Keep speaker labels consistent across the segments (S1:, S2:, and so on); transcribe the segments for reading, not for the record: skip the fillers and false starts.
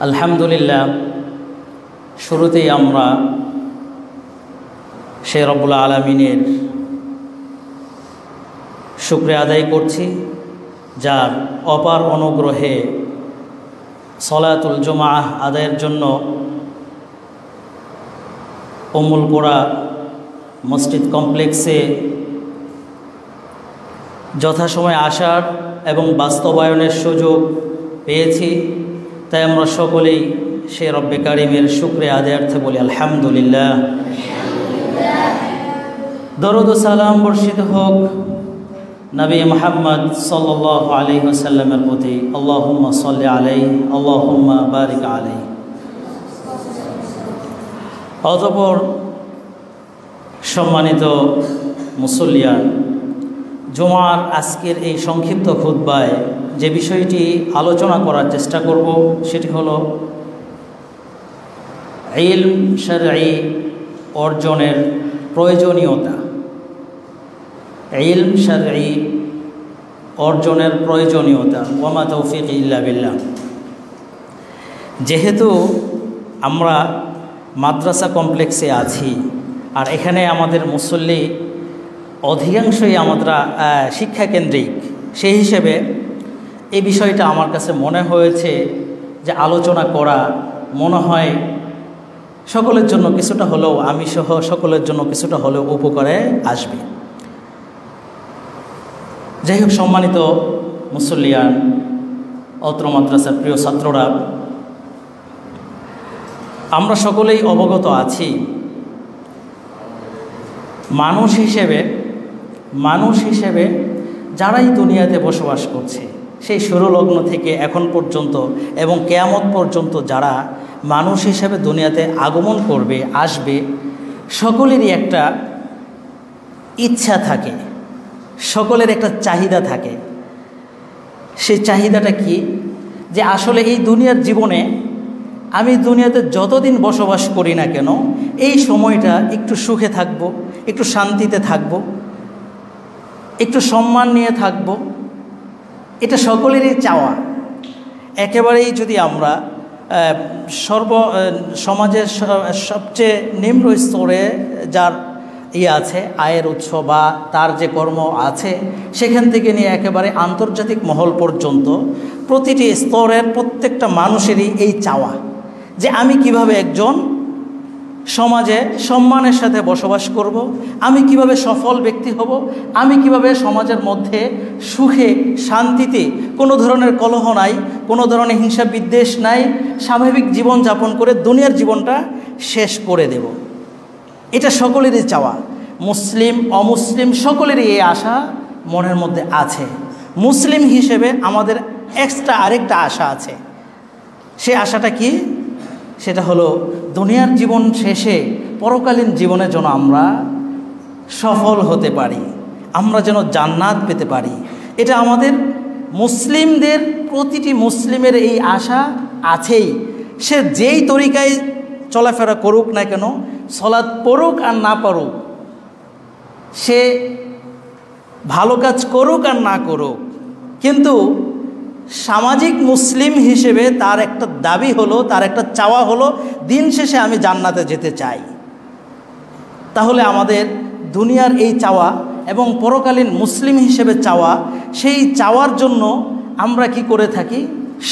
S1: আলহামদুলিল্লাহ, শুরুতেই আমরা সেই রব্বুল আলামিনের শুকরিয়া আদায় করছি, যার অপার অনুগ্রহে সলাতুল জুমআহ আদায়ের জন্য উম্মুল কুরা মসজিদ কমপ্লেক্সে যথাসময়ে আসার এবং বাস্তবায়নের সুযোগ পেয়েছি। তাই আমরা সকলেই সে রব্বে কারিমের শুকরিয়া আদায়ার্থে বলি আলহামদুলিল্লাহ। দরুদ ও সালাম বর্ষিত হোক নবী মুহাম্মদ সাল্লাল্লাহু আলাইহি ওয়াসাল্লামের প্রতি। আল্লাহুম্মা সাল্লি আলাইহি আল্লাহুম্মা বারিক আলাইহি। অতঃপর সম্মানিত মুসল্লিয়ান, জুমার আজকের এই সংক্ষিপ্ত খুতবায় যে বিষয়টি আলোচনা করার চেষ্টা করব সেটি হলো ইলম শরঈ অর্জনের প্রয়োজনীয়তা। ইলম শরঈ অর্জনের প্রয়োজনীয়তা। ওয়া মা তৌফিক ইল্লা বিল্লাহ। যেহেতু আমরা মাদ্রাসা কমপ্লেক্সে আছি আর এখানে আমাদের মুসল্লি অধিকাংশই আমরা শিক্ষাকেন্দ্রিক, সেই হিসেবে এই বিষয়টা আমার কাছে মনে হয়েছে যে আলোচনা করা মনে হয় সকলের জন্য কিছুটা হলেও, আমি সহ সকলের জন্য কিছুটা হলেও উপকারে আসবে। যাই হোক, সম্মানিত মুসল্লিয়ান, অত্র মাদ্রাসার প্রিয় ছাত্ররা, আমরা সকলেই অবগত আছি মানুষ হিসেবে যারাই দুনিয়াতে বসবাস করছে, সেই শুরুলগ্ন থেকে এখন পর্যন্ত এবং কিয়ামত পর্যন্ত যারা মানুষ হিসেবে দুনিয়াতে আগমন করবে, আসবে, সকলেরই একটা ইচ্ছা থাকে, সকলের একটা চাহিদা থাকে। সেই চাহিদাটা কি? যে আসলে এই দুনিয়ার জীবনে আমি দুনিয়াতে যতদিন বসবাস করি না কেন, এই সময়টা একটু সুখে থাকব, একটু শান্তিতে থাকব, একটু সম্মান নিয়ে থাকব, এটা সকলেরই চাওয়া। একেবারেই যদি আমরা সমাজের সবচেয়ে নিম্ন স্তরে যার আছে আয়ের উৎস বা তার যে কর্ম আছে, সেখান থেকে নিয়ে একেবারে আন্তর্জাতিক মহল পর্যন্ত প্রতিটি স্তরের প্রত্যেকটা মানুষেরই এই চাওয়া যে আমি কিভাবে একজন সমাজে সম্মানের সাথে বসবাস করব, আমি কিভাবে সফল ব্যক্তি হব, আমি কিভাবে সমাজের মধ্যে সুখে শান্তিতে কোনো ধরনের কলহ নাই, কোনো ধরনের হিংসা বিদ্বেষ নাই, স্বাভাবিক জীবন যাপন করে দুনিয়ার জীবনটা শেষ করে দেব। এটা সকলেরই চাওয়া। মুসলিম অমুসলিম সকলেরই এই আশা মনের মধ্যে আছে। মুসলিম হিসেবে আমাদের এক্সট্রা আরেকটা আশা আছে। সে আশাটা কি? সেটা হলো দুনিয়ার জীবন শেষে পরকালীন জীবনে যেন আমরা সফল হতে পারি, আমরা যেন জান্নাত পেতে পারি। এটা আমাদের মুসলিমদের, প্রতিটি মুসলিমের এই আশা আছেই। সে যেই তরিকায় চলাফেরা করুক না কেন, সালাত পড়ুক আর না পড়ুক, সে ভালো কাজ করুক আর না করুক, কিন্তু সামাজিক মুসলিম হিসেবে তার একটা দাবি হলো, তার একটা চাওয়া হলো, দিন শেষে আমি জান্নাতে যেতে চাই। তাহলে আমাদের দুনিয়ার এই চাওয়া এবং পরকালীন মুসলিম হিসেবে চাওয়া, সেই চাওয়ার জন্য আমরা কি করে থাকি?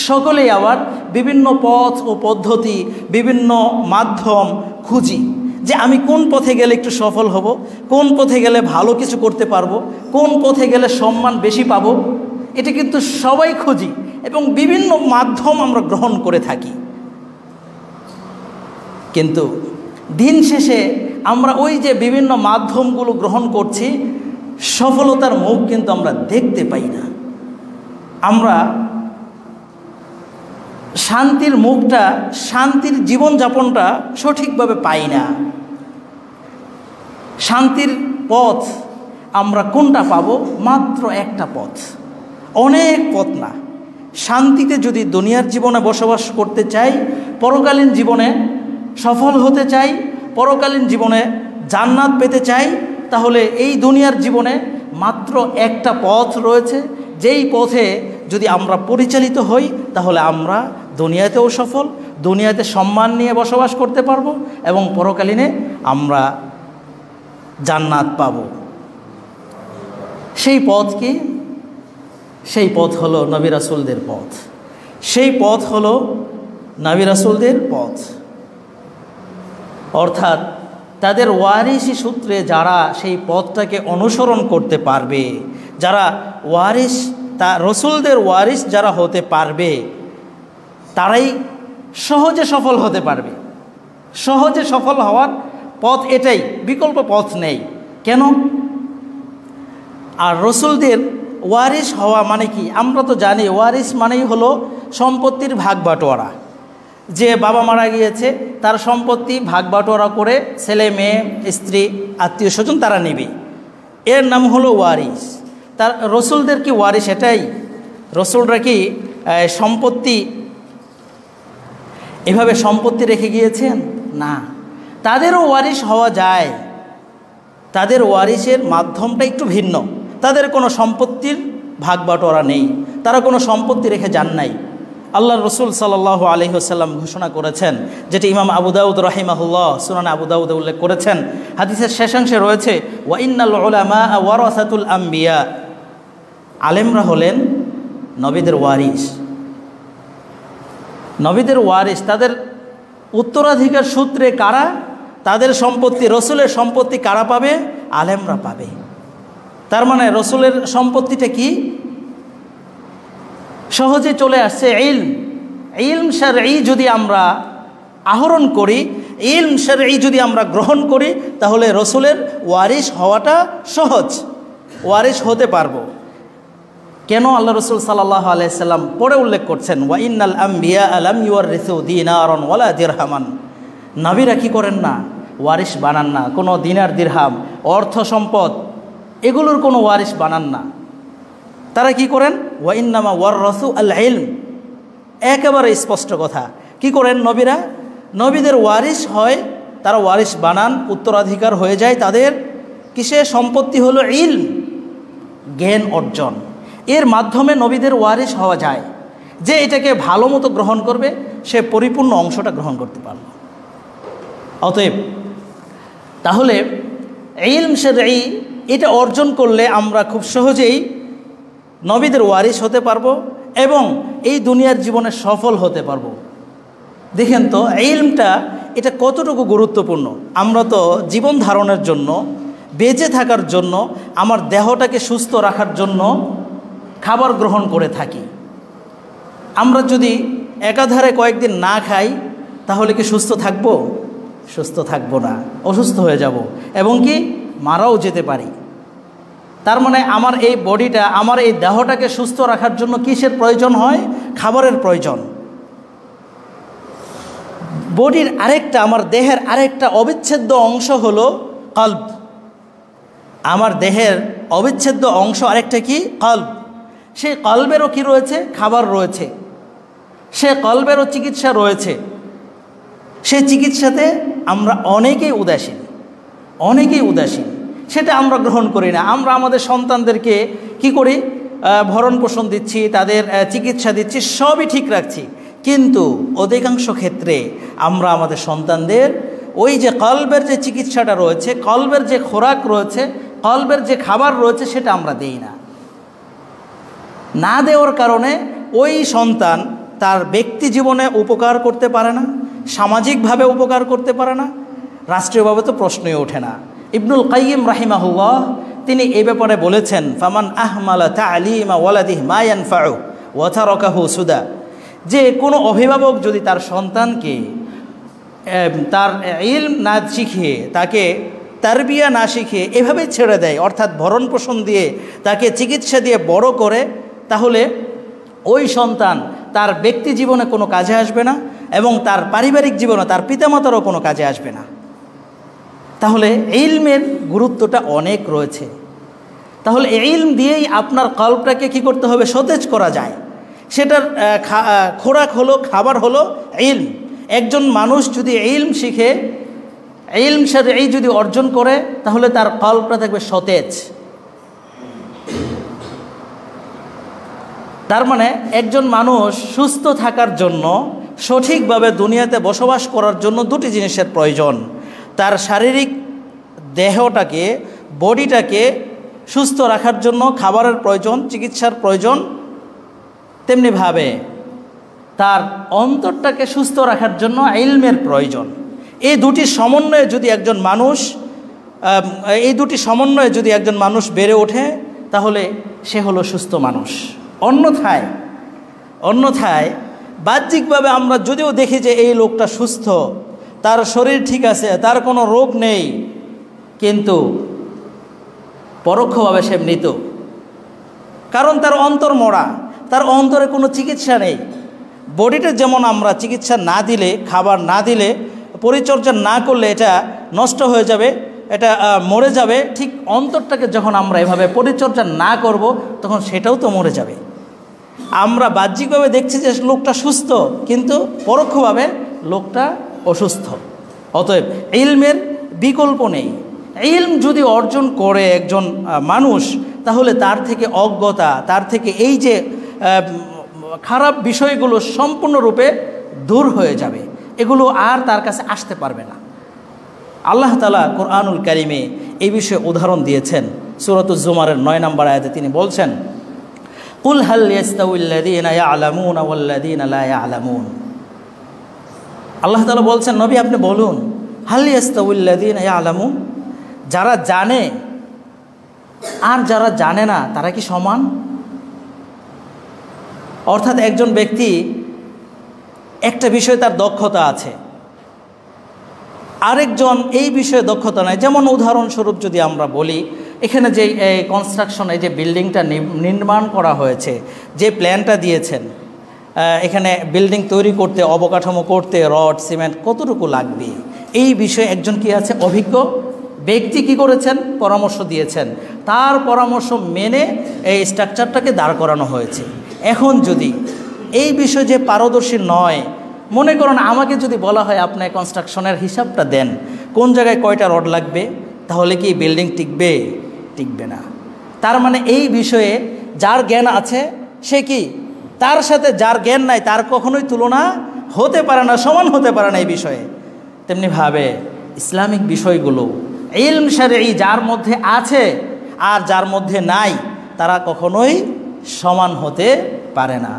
S1: সকলেই আবার বিভিন্ন পথ ও পদ্ধতি, বিভিন্ন মাধ্যম খুঁজি যে আমি কোন পথে গেলে একটু সফল হব, কোন পথে গেলে ভালো কিছু করতে পারবো, কোন পথে গেলে সম্মান বেশি পাবো। এটা কিন্তু সবাই খুঁজি এবং বিভিন্ন মাধ্যম আমরা গ্রহণ করে থাকি। কিন্তু দিন শেষে আমরা ওই যে বিভিন্ন মাধ্যমগুলো গ্রহণ করছি, সফলতার মুখ কিন্তু আমরা দেখতে পাই না। আমরা শান্তির মুখটা, শান্তির জীবনযাপনটা সঠিকভাবে পাই না। শান্তির পথ আমরা কোনটা পাবো? মাত্র একটা পথ, অনেক পথ না। শান্তিতে যদি দুনিয়ার জীবনে বসবাস করতে চাই, পরকালীন জীবনে সফল হতে চাই, পরকালীন জীবনে জান্নাত পেতে চাই, তাহলে এই দুনিয়ার জীবনে মাত্র একটা পথ রয়েছে, যেই পথে যদি আমরা পরিচালিত হই তাহলে আমরা দুনিয়াতেও সফল, দুনিয়াতে সম্মান নিয়ে বসবাস করতে পারবো এবং পরকালীনে আমরা জান্নাত পাব। সেই পথ কি? সেই পথ হলো নবী রাসূলদের পথ, সেই পথ হলো নবী রাসূলদের পথ। অর্থাৎ তাদের ওয়ারিসি সূত্রে যারা সেই পথটাকে অনুসরণ করতে পারবে, যারা ওয়ারিস, তা রসুলদের ওয়ারিস যারা হতে পারবে, তারাই সহজে সফল হতে পারবে। সহজে সফল হওয়ার পথ এটাই, বিকল্প পথ নেই। কেন? আর রসুলদের ওয়ারিস হওয়া মানে কি? আমরা তো জানি ওয়ারিস মানেই হলো সম্পত্তির ভাগ বাটোয়ারা। যে বাবা মারা গিয়েছে তার সম্পত্তি ভাগ বাটোয়ারা করে ছেলে মেয়ে স্ত্রী আত্মীয় স্বজন তারা নেবে, এর নাম হলো ওয়ারিস। তার রসুলদের কি ওয়ারিস এটাই? রসুলরা কি সম্পত্তি এভাবে সম্পত্তি রেখে গিয়েছেন? না, তাদেরও ওয়ারিস হওয়া যায়। তাদের ওয়ারিসের মাধ্যমটা একটু ভিন্ন। তাদের কোনো সম্পত্তির ভাগ বাটোয়ারা নেই, তারা কোনো সম্পত্তি রেখে যান নাই। আল্লাহর রসুল সাল্লাল্লাহু আলাইহি ওয়াসাল্লাম ঘোষণা করেছেন, যেটি ইমাম আবু দাউদ রাহিমাহুল্লাহ সুনান আবু দাউদে উল্লেখ করেছেন। হাদিসের শেষাংশে রয়েছে, ওয়া ইন্নাল উলামা ওয়ারাসাতুল আম্বিয়া, আলেমরা হলেন নবীদের ওয়ারিস। নবীদের ওয়ারিস, তাদের উত্তরাধিকার সূত্রে কারা? তাদের সম্পত্তি, রসুলের সম্পত্তি কারা পাবে? আলেমরা পাবে। তার মানে রসুলের সম্পত্তিটা কি? সহজে চলে আসছে ইলম শারঈ যদি আমরা আহরণ করি, ইলম শারঈ যদি আমরা গ্রহণ করি, তাহলে রসুলের ওয়ারিস হওয়াটা সহজ, ওয়ারিস হতে পারবো। কেন? আল্লাহ রসুল সাল্লাল্লাহু আলাইহি সাল্লাম পরে উল্লেখ করছেন, ওয়া ইন্নাল আম্বিয়া লাম ইউরিসু দিনারান ওয়ালা দিরহামান, নবীরা কি করেন না? ওয়ারিস বানান না, কোনো দিনার দিরহাম অর্থ সম্পদ এগুলোর কোনো ওয়ারিস বানান না। তারা কি করেন? ওয়া ইন্নামা ওয়াররাসু আল ইলম, একেবারে স্পষ্ট কথা। কি করেন নবীরা? নবীদের ওয়ারিস হয়, তারা ওয়ারিস বানান, উত্তরাধিকার হয়ে যায় তাদের কিসে? সম্পত্তি হলো ইলম, জ্ঞান অর্জন। এর মাধ্যমে নবীদের ওয়ারিস হওয়া যায়। যে এটাকে ভালো মতো গ্রহণ করবে সে পরিপূর্ণ অংশটা গ্রহণ করতে পারবে। অতএব তাহলে ইলম শারঈ এটা অর্জন করলে আমরা খুব সহজেই নবীদের ওয়ারিস হতে পারবো এবং এই দুনিয়ার জীবনে সফল হতে পারবো। দেখেন তো ইলমটা এটা কতটুকু গুরুত্বপূর্ণ। আমরা তো জীবন ধারণের জন্য, বেঁচে থাকার জন্য, আমার দেহটাকে সুস্থ রাখার জন্য খাবার গ্রহণ করে থাকি। আমরা যদি একাধারে কয়েকদিন না খাই তাহলে কি সুস্থ থাকবো? সুস্থ থাকবো না, অসুস্থ হয়ে যাব এবং কি মারাও যেতে পারি। তার মানে আমার এই বডিটা, আমার এই দেহটাকে সুস্থ রাখার জন্য কিসের প্রয়োজন হয়? খাবারের প্রয়োজন। বডির আরেকটা, আমার দেহের আরেকটা অবিচ্ছেদ্য অংশ হলো কলব। আমার দেহের অবিচ্ছেদ্য অংশ আরেকটা কি? কলব। সেই কলবেরও কি রয়েছে? খাবার রয়েছে। সে কলবেরও চিকিৎসা রয়েছে। সেই চিকিৎসাতে আমরা অনেকেই উদাসীন, সেটা আমরা গ্রহণ করি না। আমরা আমাদের সন্তানদেরকে কি করি? ভরণ পোষণ দিচ্ছি, তাদের চিকিৎসা দিচ্ছি, সবই ঠিক রাখছি, কিন্তু অধিকাংশ ক্ষেত্রে আমরা আমাদের সন্তানদের ওই যে কলবের যে চিকিৎসাটা রয়েছে, কলবের যে খোরাক রয়েছে, কলবের যে খাবার রয়েছে সেটা আমরা দেই না। না দেওয়ার কারণে ওই সন্তান তার ব্যক্তি জীবনে উপকার করতে পারে না, সামাজিকভাবে উপকার করতে পারে না, রাষ্ট্রীয়ভাবে তো প্রশ্নই ওঠে না। ইবনুল কাইয়িম রাহিমাহুল্লাহ তিনি এই ব্যাপারে বলেছেন, ফামান আহমালা তা'লিমা ওয়ালাদিহি মা ইয়ানফাউ ওয়া তারাকাহু সুদা, যে কোনো অভিভাবক যদি তার সন্তানকে তার ইলম না শিখিয়ে, তাকে তারবিয়া না শিখিয়ে এভাবে ছেড়ে দেয়, অর্থাৎ ভরণ পোষণ দিয়ে তাকে চিকিৎসা দিয়ে বড় করে, তাহলে ওই সন্তান তার ব্যক্তি জীবনে কোনো কাজে আসবে না এবং তার পারিবারিক জীবনে তার পিতামাতারও কোনো কাজে আসবে না। তাহলে ইলমের গুরুত্বটা অনেক রয়েছে। তাহলে ইলম দিয়েই আপনার কলবটাকে কি করতে হবে? সতেজ করা যায়। সেটার খোরাক হলো, খাবার হলো ইলম। একজন মানুষ যদি ইলম শিখে, ইলম শারঈ যদি অর্জন করে, তাহলে তার কলবটা থাকবে সতেজ। তার মানে একজন মানুষ সুস্থ থাকার জন্য, সঠিকভাবে দুনিয়াতে বসবাস করার জন্য দুটি জিনিসের প্রয়োজন। তার শারীরিক দেহটাকে, বডিটাকে সুস্থ রাখার জন্য খাবারের প্রয়োজন, চিকিৎসার প্রয়োজন, তেমনিভাবে তার অন্তরটাকে সুস্থ রাখার জন্য ইলমের প্রয়োজন। এই দুটি সমন্বয়ে যদি একজন মানুষ বেড়ে ওঠে, তাহলে সে হলো সুস্থ মানুষ। অন্যথায় বাহ্যিকভাবে আমরা যদিও দেখি যে এই লোকটা সুস্থ, তার শরীর ঠিক আছে, তার কোনো রোগ নেই, কিন্তু পরোক্ষভাবে সে মৃত। কারণ তার অন্তর মরা, তার অন্তরে কোনো চিকিৎসা নেই। বডিটা যেমন আমরা চিকিৎসা না দিলে, খাবার না দিলে, পরিচর্যা না করলে এটা নষ্ট হয়ে যাবে, এটা মরে যাবে, ঠিক অন্তরটাকে যখন আমরা এভাবে পরিচর্যা না করব, তখন সেটাও তো মরে যাবে। আমরা বাহ্যিকভাবে দেখছি যে লোকটা সুস্থ, কিন্তু পরোক্ষভাবে লোকটা অসুস্থ। অতএব ইলমের বিকল্প নেই। ইলম যদি অর্জন করে একজন মানুষ, তাহলে তার থেকে অজ্ঞতা, তার থেকে এই যে খারাপ বিষয়গুলো সম্পূর্ণরূপে দূর হয়ে যাবে, এগুলো আর তার কাছে আসতে পারবে না। আল্লাহ তাআলা কোরআনুল কারিমে এই বিষয়ে উদাহরণ দিয়েছেন। সূরাতুজ জুমারের 9 নম্বর আয়াতে তিনি বলছেন, কুল হাল ইয়াস্তাউিল্লাযীনা ইয়া'লামুনা ওয়াল্লাযীনা লা ইয়া'লামুন। আল্লাহ তাআলা বলছেন, নবী আপনি বলুন, হাল ইয়াস্তাউিল্লাযীনা ইয়া'লামুন, যারা জানে আর যারা জানে না তারা কি সমান? অর্থাৎ একজন ব্যক্তি একটা বিষয়ে তার দক্ষতা আছে, আরেকজন এই বিষয়ে দক্ষতা নাই। যেমন উদাহরণস্বরূপ যদি আমরা বলি, এখানে যে কনস্ট্রাকশনে যে বিল্ডিংটা নির্মাণ করা হয়েছে, যে প্ল্যানটা দিয়েছেন, এখানে বিল্ডিং তৈরি করতে, অবকাঠামো করতে রড, সিমেন্ট কতটুকু লাগবে, এই বিষয়ে একজন কি আছে, অভিজ্ঞ ব্যক্তি কি করেছেন, পরামর্শ দিয়েছেন। তার পরামর্শ মেনে এই স্ট্রাকচারটাকে দাঁড় করানো হয়েছে। এখন যদি এই বিষয়ে যে পারদর্শী নয়, মনে করুন আমাকে যদি বলা হয় আপনি কনস্ট্রাকশনের হিসাবটা দেন, কোন জায়গায় কয়টা রড লাগবে, তাহলে কি বিল্ডিং টিকবে না। তার মানে এই বিষয়ে যার জ্ঞান আছে সে কি, তার সাথে যার জ্ঞান নাই তার কখনোই তুলনা হতে পারে না, সমান হতে পারে না এই বিষয়ে। তেমনিভাবে ইসলামিক বিষয়গুলো, ইলম শারঈ যার মধ্যে আছে আর যার মধ্যে নাই, তারা কখনোই সমান হতে পারে না।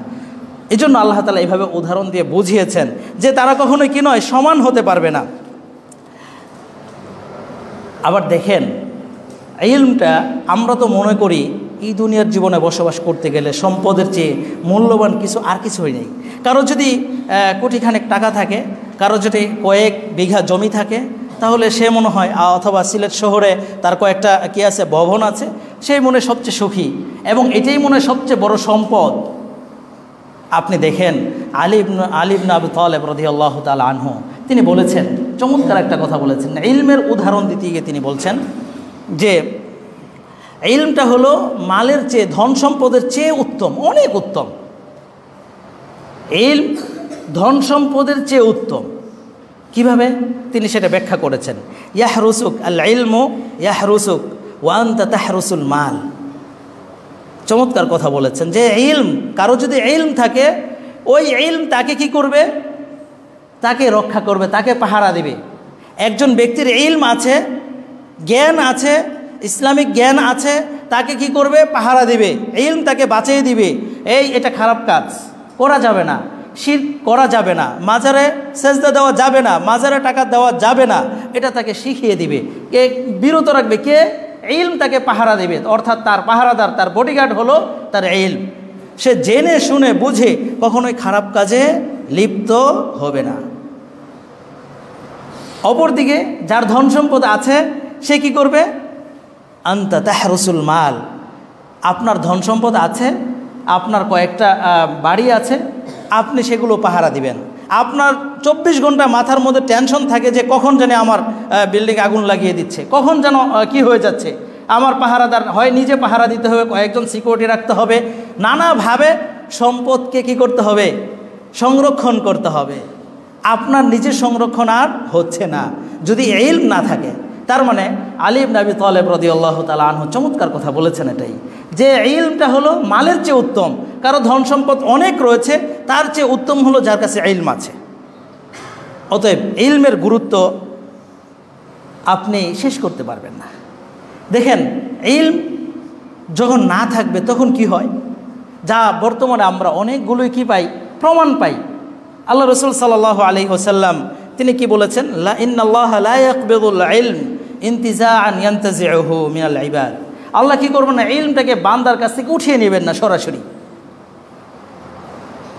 S1: এই জন্য আল্লাহ তাআলা এইভাবে উদাহরণ দিয়ে বুঝিয়েছেন যে তারা কখনোই কি নয়, সমান হতে পারবে না। আবার দেখেন, ইলমটা আমরা তো মনে করি এই দুনিয়ার জীবনে বসবাস করতে গেলে সম্পদের চেয়ে মূল্যবান কিছু আর কিছুই নেই। কারো যদি কোটিখানেক টাকা থাকে, কারো যদি কয়েক বিঘা জমি থাকে, তাহলে সে মনে হয়, অথবা সিলেট শহরে তার কয়েকটা কি আছে, ভবন আছে, সেই মনে সবচেয়ে সুখী এবং এটাই মনে সবচেয়ে বড় সম্পদ। আপনি দেখেন আলী ইবনে আবি তালেব রাদিয়াল্লাহু তাআলা আনহু, তিনি বলেছেন, চমৎকার একটা কথা বলেছেন। ইলমের উদাহরণ দিতে গিয়ে তিনি বলছেন যে ইলমটা হলো মালের চেয়ে, ধন সম্পদের চেয়ে উত্তম, অনেক উত্তম। ইলম ধন সম্পদের চেয়ে উত্তম। কিভাবে তিনি সেটা ব্যাখ্যা করেছেন, ইয়াহরুসুক আল ইলমু ইয়াহরুসুক ওয়া আনতা তাহরুসুল মাল। চমৎকার কথা বলেছেন যে ইলম, কারো যদি ইলম থাকে, ওই ইলম তাকে কি করবে, তাকে রক্ষা করবে, তাকে পাহারা দিবে। একজন ব্যক্তির ইলম আছে, জ্ঞান আছে, ইসলামিক জ্ঞান আছে, তাকে কি করবে, পাহারা দিবে, ইলম তাকে বাঁচিয়ে দিবে। এটা খারাপ কাজ করা যাবে না, শিরক করা যাবে না, মাজারে সেজদা দেওয়া যাবে না, মাজারে টাকা দেওয়া যাবে না, এটা তাকে শিখিয়ে দিবে। কে বিরত রাখবে, কে, ইলম তাকে পাহারা দেবে। অর্থাৎ তার পাহারাদার, তার বডিগার্ড হলো তার ইলম। সে জেনে শুনে বুঝে কখনোই খারাপ কাজে লিপ্ত হবে না। অপরদিকে যার ধন সম্পদ আছে, সে কি করবে, আনতা তাহরুসুল মাল। আপনার ধন সম্পদ আছে, আপনার কয়েকটা বাড়ি আছে, আপনি সেগুলো পাহারা দিবেন। আপনার 24 ঘন্টা মাথার মধ্যে টেনশন থাকে যে কখন জানি আমার বিল্ডিং আগুন লাগিয়ে দিচ্ছে, কখন যেন কি হয়ে যাচ্ছে, আমার পাহারাদার হয় নিজে পাহারা দিতে হবে, কয়েকজন সিকিউরিটি রাখতে হবে, নানাভাবে সম্পদকে কি করতে হবে, সংরক্ষণ করতে হবে। আপনার নিজের সংরক্ষণ আর হচ্ছে না যদি ইলম না থাকে। তার মানে আলী ইবনে আবি তালেব রাদিয়াল্লাহু তাআলা আনহু চমৎকার কথা বলেছেন এটাই, যে ইলমটা হলো মালের চেয়ে উত্তম। কারো ধন সম্পদ অনেক রয়েছে, তার চেয়ে উত্তম হলো যার কাছে ইলম আছে। অতএব ইলমের গুরুত্ব আপনি শেষ করতে পারবেন না। দেখেন, ইলম যখন না থাকবে তখন কি হয়, যা বর্তমানে আমরা অনেকগুলোই কি পাই, প্রমাণ পাই। আল্লাহ রসুল সাল্লাল্লাহু আলাইহি ওয়াসাল্লাম তিনি কি বলেছেন, লা ইন্নাল্লাহা লা ইয়াকবিদুল ইলম ইনতিজাআন ইয়ানতাজিউহু মিনাল ইবাদ। আল্লাহ কি করবেন না, ইলমটাকে বান্দার কাছ থেকে উঠিয়ে নেবেন না সরাসরি,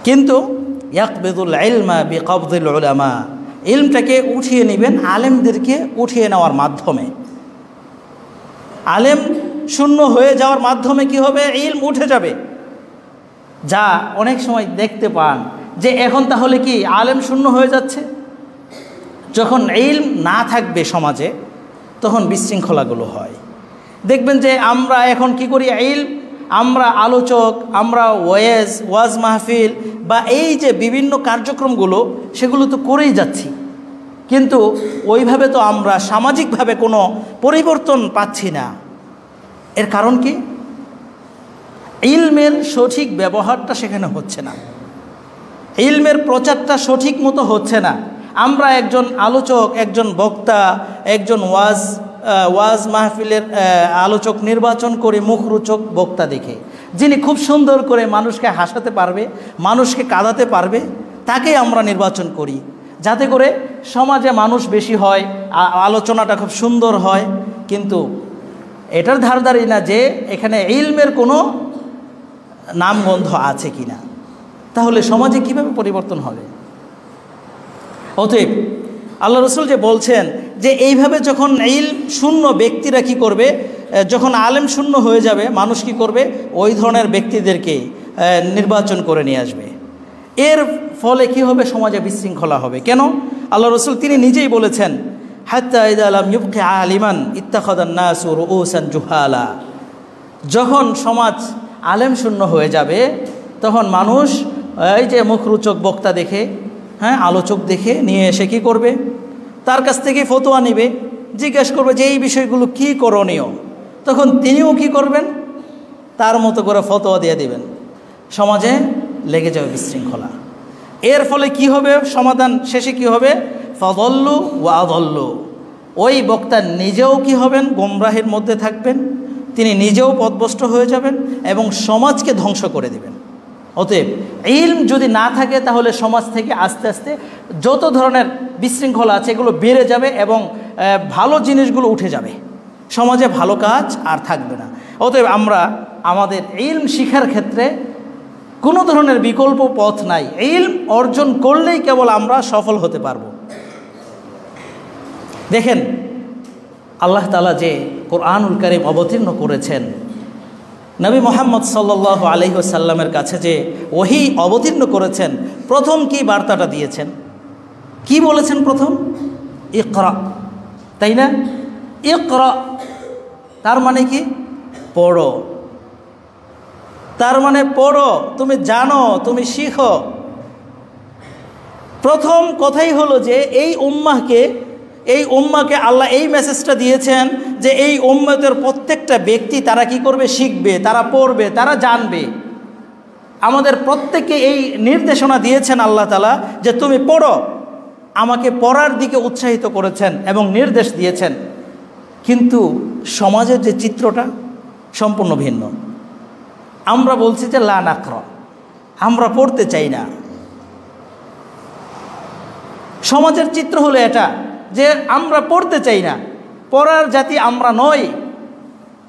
S1: কিন্তু ইয়াকবিদুল ইলমা বিকবদিল উলামা, ইলমটাকে উঠিয়ে নেবেন আলেমদেরকে উঠিয়ে নেওয়ার মাধ্যমে। আলেম শূন্য হয়ে যাওয়ার মাধ্যমে কি হবে, ইলম উঠে যাবে। যা অনেক সময় দেখতে পান যে এখন তাহলে কি আলেম শূন্য হয়ে যাচ্ছে। যখন ইলম না থাকবে সমাজে তখন বিশৃঙ্খলাগুলো হয়। দেখবেন যে আমরা এখন কি করি, ইলম, আমরা আলোচক, আমরা ওয়াজ মাহফিল বা এই যে বিভিন্ন কার্যক্রমগুলো সেগুলো তো করেই যাচ্ছি, কিন্তু ওইভাবে তো আমরা সামাজিকভাবে কোনো পরিবর্তন পাচ্ছি না। এর কারণ কি, ইলমের সঠিক ব্যবহারটা সেখানে হচ্ছে না, ইলমের প্রচারটা সঠিক মতো হচ্ছে না। আমরা একজন আলোচক, একজন বক্তা, একজন ওয়াজ মাহফিলের আলোচক নির্বাচন করে মুখরোচক বক্তা দেখে, যিনি খুব সুন্দর করে মানুষকে হাসাতে পারবে, মানুষকে কাঁদাতে পারবে, তাকেই আমরা নির্বাচন করি, যাতে করে সমাজে মানুষ বেশি হয়, আলোচনাটা খুব সুন্দর হয়। কিন্তু এটার ধারধারি না যে এখানে ইলমের কোনো নামগন্ধ আছে কি না, তাহলে সমাজে কিভাবে পরিবর্তন হবে। অতএব আল্লাহ রসুল যে বলছেন যে এইভাবে যখন ইলম শূন্য ব্যক্তিরা কি করবে, যখন আলেম শূন্য হয়ে যাবে, মানুষ কি করবে, ওই ধরনের ব্যক্তিদেরকে নির্বাচন করে নিয়ে আসবে। এর ফলে কি হবে, সমাজে বিশৃঙ্খলা হবে। কেন, আল্লাহ রসুল তিনি নিজেই বলেছেন, হাত্তা ইযা লাম ইবকি আলিমান ইত্তাখাযান নাসু রুউসান জুহালা। যখন সমাজ আলেম শূন্য হয়ে যাবে তখন মানুষ এই যে মুখরোচক বক্তা দেখে, আলোচক দেখে নিয়ে এসে কি করবে, তার কাছ থেকে ফতোয়া নেবে, জিজ্ঞেস করবে যে এই বিষয়গুলো কি করণীয়। তখন তিনিও কি করবেন, তার মতো করে ফতোয়া দিয়ে দিবেন। সমাজে লেগে যাবে বিশৃঙ্খলা। এর ফলে কি হবে, সমাধান শেষে কি হবে, ফাদল্লু ওয়া আদল্লু। ওই বক্তা নিজেও কি হবেন, গোমরাহের মধ্যে থাকবেন, তিনি নিজেও পথভ্রষ্ট হয়ে যাবেন এবং সমাজকে ধ্বংস করে দিবেন। অতএব ইলম যদি না থাকে তাহলে সমাজ থেকে আস্তে আস্তে যত ধরনের বিশৃঙ্খলা আছে এগুলো বেড়ে যাবে এবং ভালো জিনিসগুলো উঠে যাবে, সমাজে ভালো কাজ আর থাকবে না। অতএব আমরা আমাদের ইলম শিক্ষার ক্ষেত্রে কোনো ধরনের বিকল্প পথ নাই, ইলম অর্জন করলেই কেবল আমরা সফল হতে পারব। দেখেন, আল্লাহ তাআলা যে কোরআনুল কারীম অবতীর্ণ করেছেন, নবী মুহাম্মদ সাল্লাল্লাহু আলাইহি ওয়াসাল্লামের কাছে যে ওহী অবতীর্ণ করেছেন, প্রথম কি বার্তাটা দিয়েছেন, কি বলেছেন প্রথম, ইকরা, তাই না? ইকরা তার মানে কি, পড়ো, তার মানে পড়ো, তুমি জানো, তুমি শিখো। প্রথম কথাই হলো যে এই উম্মাহকে আল্লাহ এই মেসেজটা দিয়েছেন যে এই উম্মতের প্রত্যেকটা ব্যক্তি তারা কি করবে, শিখবে, তারা পড়বে, তারা জানবে। আমাদের প্রত্যেককে এই নির্দেশনা দিয়েছেন আল্লাহ তাআলা যে তুমি পড়ো। আমাকে পড়ার দিকে উৎসাহিত করেছেন এবং নির্দেশ দিয়েছেন। কিন্তু সমাজের যে চিত্রটা সম্পূর্ণ ভিন্ন। আমরা বলছি যে লা নাকরা, আমরা পড়তে চাই না। সমাজের চিত্র হলো এটা যে আমরা পড়তে চাই না, পড়ার জাতি আমরা নই।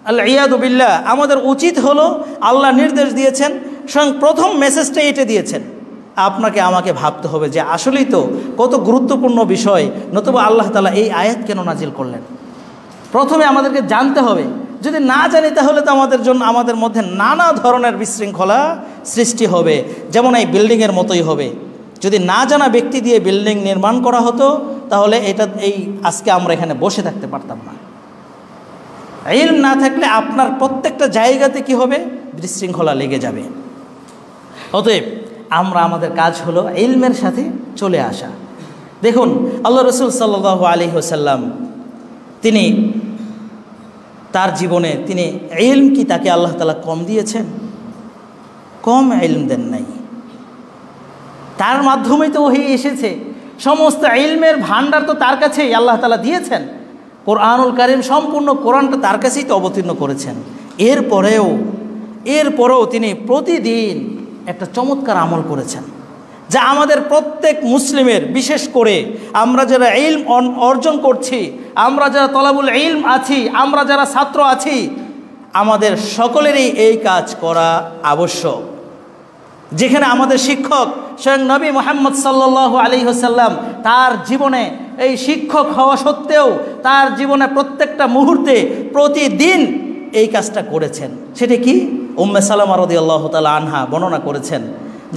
S1: আল ইয়াদু বিল্লাহ। আমাদের উচিত হলো, আল্লাহ নির্দেশ দিয়েছেন, স্বয়ং প্রথম মেসেজটা এটা দিয়েছেন। আপনাকে আমাকে ভাবতে হবে যে আসলেই তো কত গুরুত্বপূর্ণ বিষয়, নতুবা আল্লাহ তাআলা এই আয়াত কেন নাজিল করলেন। প্রথমে আমাদেরকে জানতে হবে, যদি না জানি তাহলে তো আমাদের মধ্যে নানা ধরনের বিশৃঙ্খলা সৃষ্টি হবে। যেমন এই বিল্ডিংয়ের মতোই হবে। যদি না জানা ব্যক্তি দিয়ে বিল্ডিং নির্মাণ করা হতো তাহলে আজকে আমরা এখানে বসে থাকতে পারতাম না। ইলম না থাকলে আপনার প্রত্যেকটা জায়গাতে কি হবে, বিশৃঙ্খলা লেগে যাবে। অতএব আমাদের কাজ হলো ইলমের সাথে চলে আসা। দেখুন, আল্লাহ রসুল সাল্লাল্লাহু আলাইহি ওয়াসাল্লাম তিনি তার জীবনে তিনি ইলম কি তাকে আল্লাহ তাআলা কম দিয়েছেন? কম ইলম দেন নাই। তার মাধ্যমেই তো ওহী এসেছে, সমস্ত ইলমের ভান্ডার তো তার কাছেই আল্লাহ তাআলা দিয়েছেন। কোরআনুল কারীম সম্পূর্ণ কোরআনটা তার কাছেই তো অবতীর্ণ করেছেন। এরপরেও তিনি প্রতিদিন একটা চমৎকার আমল করেছেন, যা আমাদের প্রত্যেক মুসলিমের, বিশেষ করে আমরা যারা ইলম অর্জন করছি, আমরা যারা তলাবুল ইলম আছি, আমরা যারা ছাত্র আছি, আমাদের সকলেরই এই কাজ করা আবশ্যক। যেখানে আমাদের শিক্ষক স্বয়ং নবী মুহাম্মদ সাল্লাল্লাহু আলাইহি ওয়াসাল্লাম তার জীবনে এই শিক্ষক হওয়া সত্ত্বেও তার জীবনে প্রত্যেকটা মুহূর্তে প্রতিদিন এই কাজটা করেছেন। সেটা কি? উম্মে সালামা রাদিয়াল্লাহু তাআলা আনহা বর্ণনা করেছেন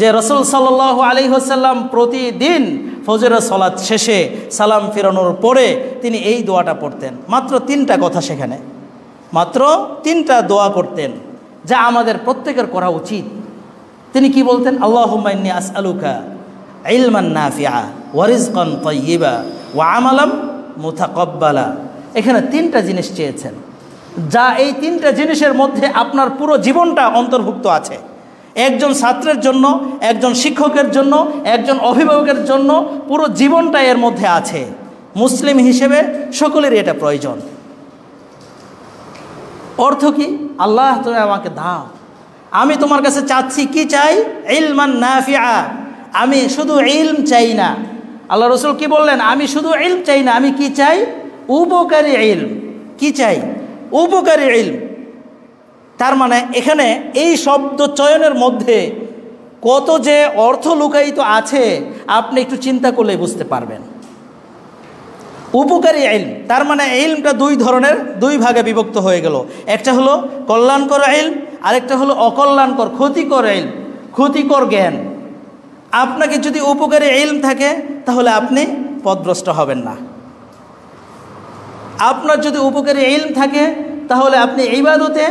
S1: যে রাসূল সাল্লাল্লাহু আলাইহি ওয়াসাল্লাম প্রতিদিন ফজরের সালাত শেষে সালাম ফিরানোর পরে তিনি এই দোয়াটা পড়তেন। মাত্র 3টা কথা সেখানে, মাত্র 3টা দোয়া করতেন, যা আমাদের প্রত্যেকের করা উচিত। তিনি কি বলতেন? আল্লাহুম্মা ইন্নী আসআলুকা ইলমান নাফিআ ওয়া রিজকান তাইয়্যিবা ওয়া আমালাম মুতাকাব্বালা। এখানে 3টা জিনিস চেয়েছেন, যা এই 3টা জিনিসের মধ্যে আপনার পুরো জীবনটা অন্তর্ভুক্ত আছে। একজন ছাত্রের জন্য, একজন শিক্ষকের জন্য, একজন অভিভাবকের জন্য পুরো জীবনটা এর মধ্যে আছে। মুসলিম হিসেবে সকলেরই এটা প্রয়োজন। অর্থ কি? আল্লাহ তুমি আমাকে দাও, আমি তোমার কাছে চাচ্ছি, কি চাই? ইলমান নাফিআ। আমি শুধু ইলম চাই না। আল্লাহ রাসূল কি বললেন? আমি শুধু ইলম চাই না, আমি কি চাই? উপকারী ইলম। কি চাই? উপকারী ইলম। তার মানে এখানে এই শব্দ চয়নের মধ্যে কত যে অর্থ লুকায়িত আছে আপনি একটু চিন্তা করলে বুঝতে পারবেন। উপকারী ইলম, তার মানে ইলমটা 2 ধরনের, 2 ভাগে বিভক্ত হয়ে গেল। একটা হলো কল্যাণকর ইলম, আরেকটা হলো অকল্যাণকর, ক্ষতিকর ইলম, ক্ষতিকর জ্ঞান। আপনাকে যদি উপকারী ইলম থাকে তাহলে আপনি পথভ্রষ্ট হবেন না। আপনার যদি উপকারী ইলম থাকে তাহলে আপনি ইবাদতে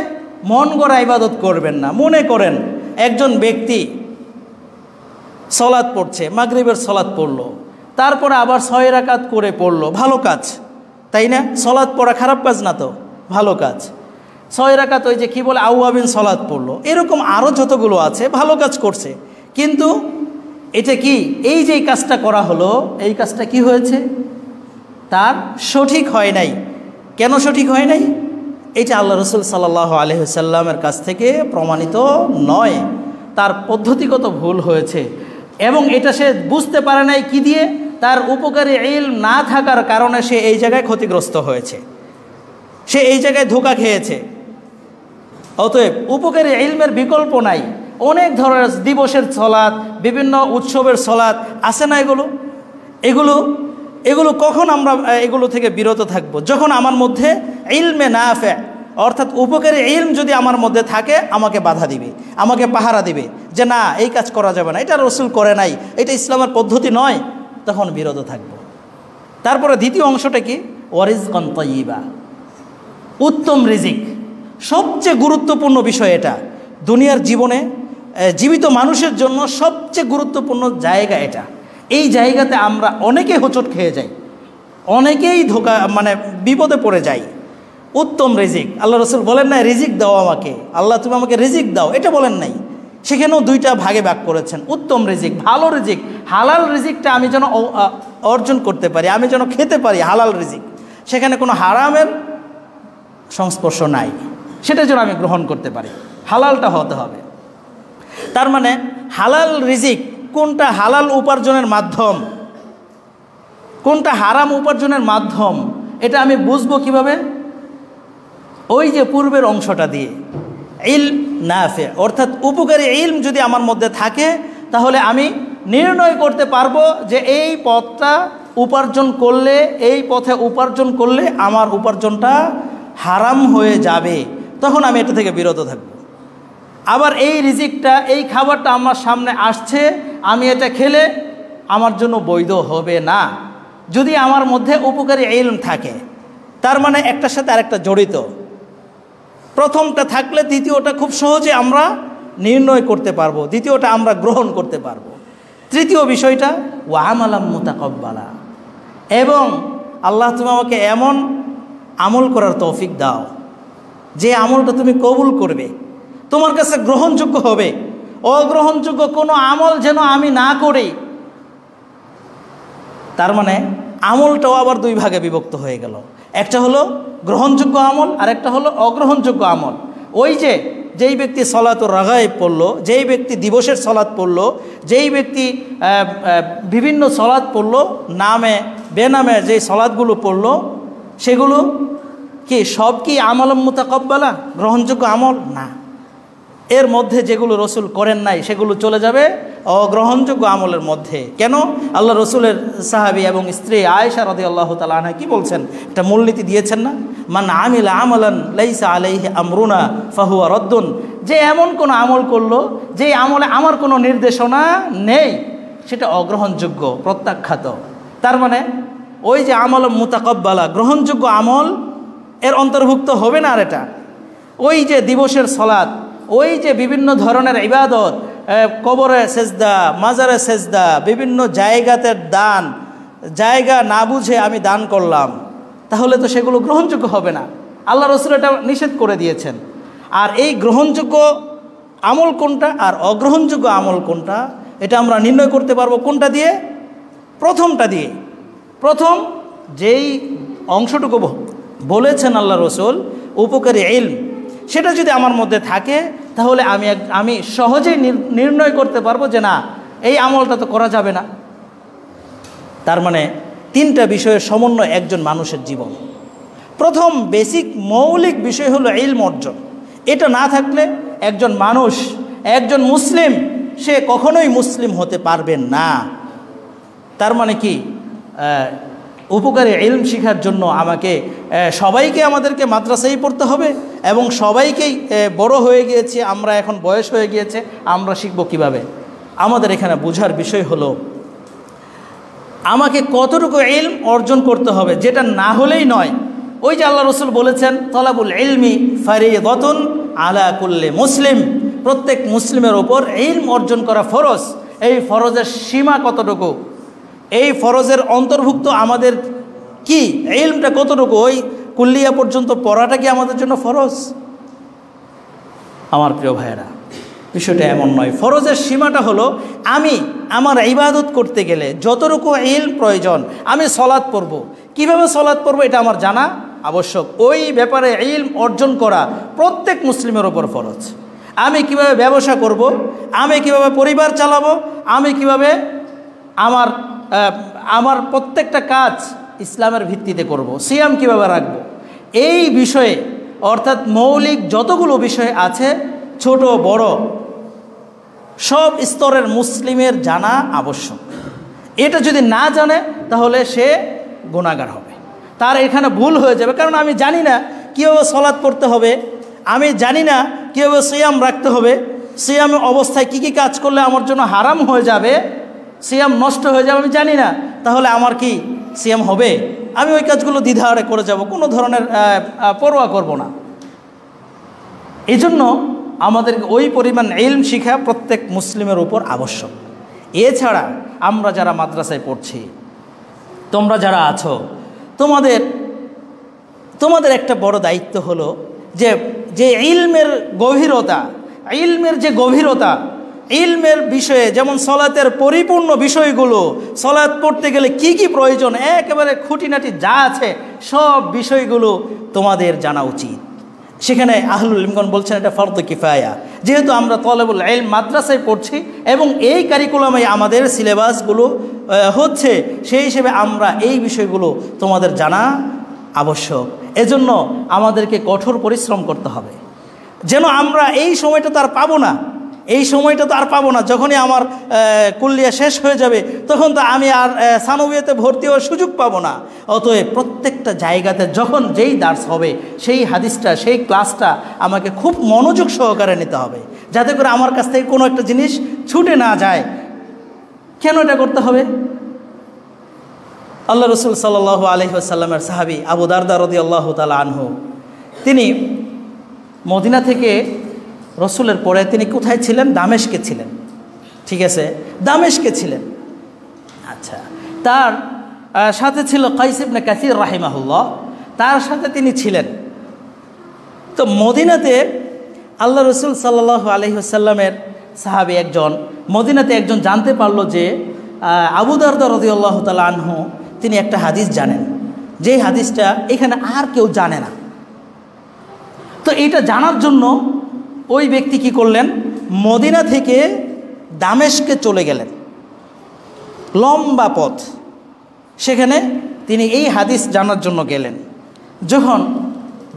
S1: মন গড়া ইবাদত করবেন না। মনে করেন একজন ব্যক্তি সালাত পড়ছে, মাগরিবের সালাত পড়লো, তারপরে আবার 6 রাকাত করে পড়লো, ভালো কাজ, তাই না? সালাত পড়া খারাপ কাজ না তো, ভালো কাজ। 6 রাকাত ওই যে কি বলে আউয়াবিন সালাত পড়লো, এরকম আরও যতগুলো আছে ভালো কাজ করছে। কিন্তু এটা কি, এই যে কাজটা করা হলো, এই কাজটা কি হয়েছে? তার সঠিক হয় নাই। কেন সঠিক হয় নাই? এটা আল্লাহ রাসূল সাল্লাল্লাহু আলাইহি ওয়াসাল্লামের কাছ থেকে প্রমাণিত নয়, তার পদ্ধতিগত ভুল হয়েছে। এবং এটা সে বুঝতে পারে নাই কি দিয়ে? তার উপকারী ইলম না থাকার কারণে সে এই জায়গায় ক্ষতিগ্রস্ত হয়েছে, সে এই জায়গায় ধোঁকা খেয়েছে। অতএব উপকারী ইলমের বিকল্প নাই। অনেক ধরনের দিবসের সালাত, বিভিন্ন উৎসবের সালাত আছে না, এগুলো কখন আমরা এগুলো থেকে বিরত থাকব? যখন আমার মধ্যে ইলমে নাফে, অর্থাৎ উপকারী ইলম যদি আমার মধ্যে থাকে, আমাকে বাধা দিবে, আমাকে পাহারা দিবে যে না, এই কাজ করা যাবে না, এটা রাসূল করে নাই, এটা ইসলামের পদ্ধতি নয়, তখন বিরত থাকব। তারপরে দ্বিতীয় অংশটা কি? ওয়ারিজকান তাইয়্যিবা, উত্তম রিজিক। সবচেয়ে গুরুত্বপূর্ণ বিষয় এটা। দুনিয়ার জীবনে জীবিত মানুষের জন্য সবচেয়ে গুরুত্বপূর্ণ জায়গা এটা। এই জায়গাতে আমরা অনেকে হোঁচট খেয়ে যাই, অনেকেই ধোঁকা বিপদে পড়ে যাই। উত্তম রিজিক, আল্লাহ রাসূল বলেন না রিজিক দাও আমাকে, আল্লাহ তুমি আমাকে রিজিক দাও, এটা বলেন নাই। সেখানেও 2টা ভাগে ভাগ করেছেন। উত্তম রিজিক, ভালো রিজিক, হালাল রিজিকটা আমি যেন অর্জন করতে পারি, আমি যেন খেতে পারি হালাল রিজিক, সেখানে কোনো হারামের সংস্পর্শ নাই, সেটা যেন আমি গ্রহণ করতে পারি, হালালটা হতে হবে। তার মানে হালাল রিজিক কোনটা হালাল উপার্জনের মাধ্যম, কোনটা হারাম উপার্জনের মাধ্যম, এটা আমি বুঝবো কিভাবে? ওই যে পূর্বের অংশটা দিয়ে, ইলম নাফে, অর্থাৎ উপকারী ইলম যদি আমার মধ্যে থাকে, তাহলে আমি নির্ণয় করতে পারবো যে এই পথটা উপার্জন করলে, এই পথে উপার্জন করলে আমার উপার্জনটা হারাম হয়ে যাবে, তখন আমি এটা থেকে বিরত থাকব। আবার এই রিজিকটা, এই খাবারটা আমার সামনে আসছে, আমি এটা খেলে আমার জন্য বৈধ হবে না যদি আমার মধ্যে উপকারী ইলম থাকে। তার মানে একটার সাথে আরেকটা জড়িত। প্রথমটা থাকলে দ্বিতীয়টা খুব সহজে আমরা নির্ণয় করতে পারবো, দ্বিতীয়টা আমরা গ্রহণ করতে পারবো। তৃতীয় বিষয়টা ওয়া আমালাম মুতাকাব্বালা, এবং আল্লাহ তুমি আমাকে এমন আমল করার তৌফিক দাও যে আমলটা তুমি কবুল করবে, তোমার কাছে গ্রহণযোগ্য হবে। অগ্রহণযোগ্য কোনো আমল যেন আমি না করি। তার মানে আমলটাও আবার দুই ভাগে বিভক্ত হয়ে গেল। একটা হলো গ্রহণযোগ্য আমল আর একটা হলো অগ্রহণযোগ্য আমল। ওই যেই ব্যক্তি সলাতুর রাগায়েব পড়লো, যেই ব্যক্তি দিবসের সলাৎ পড়লো, যেই ব্যক্তি বিভিন্ন সলাৎ পড়লো, নামে বেনামে যেই সলাৎগুলো পড়লো, সেগুলো কি সব কি আমল মুতাকাব্বালা, গ্রহণযোগ্য আমল? না। এর মধ্যে যেগুলো রসুল করেন নাই সেগুলো চলে যাবে অগ্রহণযোগ্য আমলের মধ্যে। কেন? আল্লাহ রসুলের সাহাবী এবং স্ত্রী আয়েশা রাদিয়াল্লাহু তাআলা আনহা কি বলছেন? একটা মূলনীতি দিয়েছেন না, মান আমিলা আমালান লাইসা আলাইহি আমরুনা ফাহুয়া রদ্দুন। যে এমন কোনো আমল করলো যে আমলে আমার কোনো নির্দেশনা নেই, সেটা অগ্রহণযোগ্য, প্রত্যাখ্যাত। তার মানে ওই যে আমল মুতাকাব্বালা, গ্রহণযোগ্য আমল, এর অন্তর্ভুক্ত হবে না। আর এটা ওই যে দিবসের সলাৎ, ওই যে বিভিন্ন ধরনের ইবাদত, কবরে সেজদা, মাজারে সেজদা, বিভিন্ন জায়গাতে দান, জায়গা না বুঝে আমি দান করলাম, তাহলে তো সেগুলো গ্রহণযোগ্য হবে না। আল্লাহ রসুল এটা নিষেধ করে দিয়েছেন। আর এই গ্রহণযোগ্য আমল কোনটা আর অগ্রহণযোগ্য আমল কোনটা, এটা আমরা নির্ণয় করতে পারবো কোনটা দিয়ে? প্রথমটা দিয়ে। প্রথম যেই অংশটুকু বলেছেন আল্লাহ রসুল, উপকারী ইলম, সেটা যদি আমার মধ্যে থাকে তাহলে আমি সহজেই নির্ণয় করতে পারবো যে না, এই আমলটা তো করা যাবে না। তার মানে তিনটা বিষয়ের সমন্বয় একজন মানুষের জীবন। প্রথম বেসিক মৌলিক বিষয় হলো ইলম অর্জন। এটা না থাকলে একজন মানুষ, একজন মুসলিম, সে কখনোই মুসলিম হতে পারবেন না। তার মানে কি, উপকারী ইলম শেখার জন্য সবাইকে আমাদেরকে মাদ্রাসায় পড়তে হবে এবং সবাইকেই বড় হয়ে গিয়েছে, আমরা এখন বয়স হয়ে গিয়েছে, আমরা শিখব কিভাবে? আমাদের এখানে বোঝার বিষয় হলো আমাকে কতটুকু ইলম অর্জন করতে হবে, যেটা না হলেই নয়। ওই যে আল্লাহ রসুল বলেছেন, তলাবুল ইলমি ফারিদাতুন আলা কুল্লি মুসলিম, প্রত্যেক মুসলিমের ওপর ইলম অর্জন করা ফরজ। এই ফরজের সীমা কতটুকু, এই ফরজের অন্তর্ভুক্ত আমাদের কি, ইলমটা কতটুকু, ওই কুল্লিয়া পর্যন্ত পড়াটা কি আমাদের জন্য ফরজ? আমার প্রিয় ভাইয়েরা, বিষয়টা এমন নয়। ফরজের সীমাটা হলো আমি আমার ইবাদত করতে গেলে যতটুকু ইলম প্রয়োজন, আমি সলাৎ পড়ব, কিভাবে সলাৎ পড়ব এটা আমার জানা আবশ্যক। ওই ব্যাপারে ইলম অর্জন করা প্রত্যেক মুসলিমের ওপর ফরজ। আমি কিভাবে ব্যবসা করব, আমি কিভাবে পরিবার চালাবো, আমি কিভাবে আমার প্রত্যেকটা কাজ ইসলামের ভিত্তিতে করব, সিয়াম কিভাবে রাখবো, এই বিষয়ে অর্থাৎ মৌলিক যতগুলো বিষয় আছে, ছোট বড় সব স্তরের মুসলিমের জানা আবশ্যক। এটা যদি না জানে তাহলে সে গুনাহগার হবে, তার এখানে ভুল হয়ে যাবে। কারণ আমি জানি না কীভাবে সলাৎ পড়তে হবে, আমি জানি না কীভাবে সিয়াম রাখতে হবে, সিয়াম অবস্থায় কি কি কাজ করলে আমার জন্য হারাম হয়ে যাবে, সিয়াম নষ্ট হয়ে যাবে, আমি জানি না, তাহলে আমার কি সিয়াম হবে? আমি ওই কাজগুলো দ্বিধারে করে যাব, কোনো ধরনের পরোয়া করব না। এই জন্য আমাদের ওই পরিমাণ ইলম শিখা প্রত্যেক মুসলিমের উপর আবশ্যক। এছাড়া আমরা যারা মাদ্রাসায় পড়ছি, তোমরা যারা আছো, তোমাদের একটা বড় দায়িত্ব হলো যে ইলমের গভীরতা, ইলমের বিষয়ে, যেমন সলাতের পরিপূর্ণ বিষয়গুলো, সলাত পড়তে গেলে কি কি প্রয়োজন, একেবারে খুঁটিনাটি যা আছে সব বিষয়গুলো তোমাদের জানা উচিত। সেখানে আহলুল ইলমগণ বলছেন এটা ফরদে কিফায়া। যেহেতু আমরা তলেবুল ইলম মাদ্রাসায় পড়ছি এবং এই কারিকুলামে আমাদের সিলেবাসগুলো হচ্ছে, সেই হিসেবে আমরা এই বিষয়গুলো তোমাদের জানা আবশ্যক। এজন্য আমাদেরকে কঠোর পরিশ্রম করতে হবে, যেন আমরা এই সময়টা তো আর পাবো না। যখনই আমার কুল্লিয়া শেষ হয়ে যাবে তখন তো আমি আর সানবিয়াতে ভর্তি হওয়ার সুযোগ পাবো না। অতএব প্রত্যেকটা জায়গাতে যখন যেই দার্স হবে, সেই হাদিসটা, সেই ক্লাসটা আমাকে খুব মনোযোগ সহকারে নিতে হবে, যাতে করে আমার কাছ থেকে কোনো একটা জিনিস ছুটে না যায়। কেন এটা করতে হবে? আল্লাহ রসুল সাল্লাল্লাহু আলাইহি ওয়াসাল্লামের সাহাবী আবু দারদা রাদিয়াল্লাহু তাআলা আনহু, তিনি মদিনা থেকে রসুলের পরে তিনি কোথায় ছিলেন? দামেস্কে ছিলেন। ঠিক আছে, দামেস্কে ছিলেন। আচ্ছা, তার সাথে ছিল কাইস ইবনে কাসির রাহিমাহুল্লাহ, তার সাথে তিনি ছিলেন। তো মদিনাতে আল্লাহ রসুল সাল্লাল্লাহু আলাইহি ওয়াসাল্লামের সাহাবী একজন মদিনাতে একজন জানতে পারলো যে আবু দারদা রাদিয়াল্লাহু তাআলা আনহু তিনি একটা হাদিস জানেন, যে হাদিসটা এখানে আর কেউ জানে না। তো এটা জানার জন্য ওই ব্যক্তি কি করলেন, মদিনা থেকে দামেস্কে চলে গেলেন, লম্বা পথ, সেখানে তিনি এই হাদিস জানার জন্য গেলেন। যখন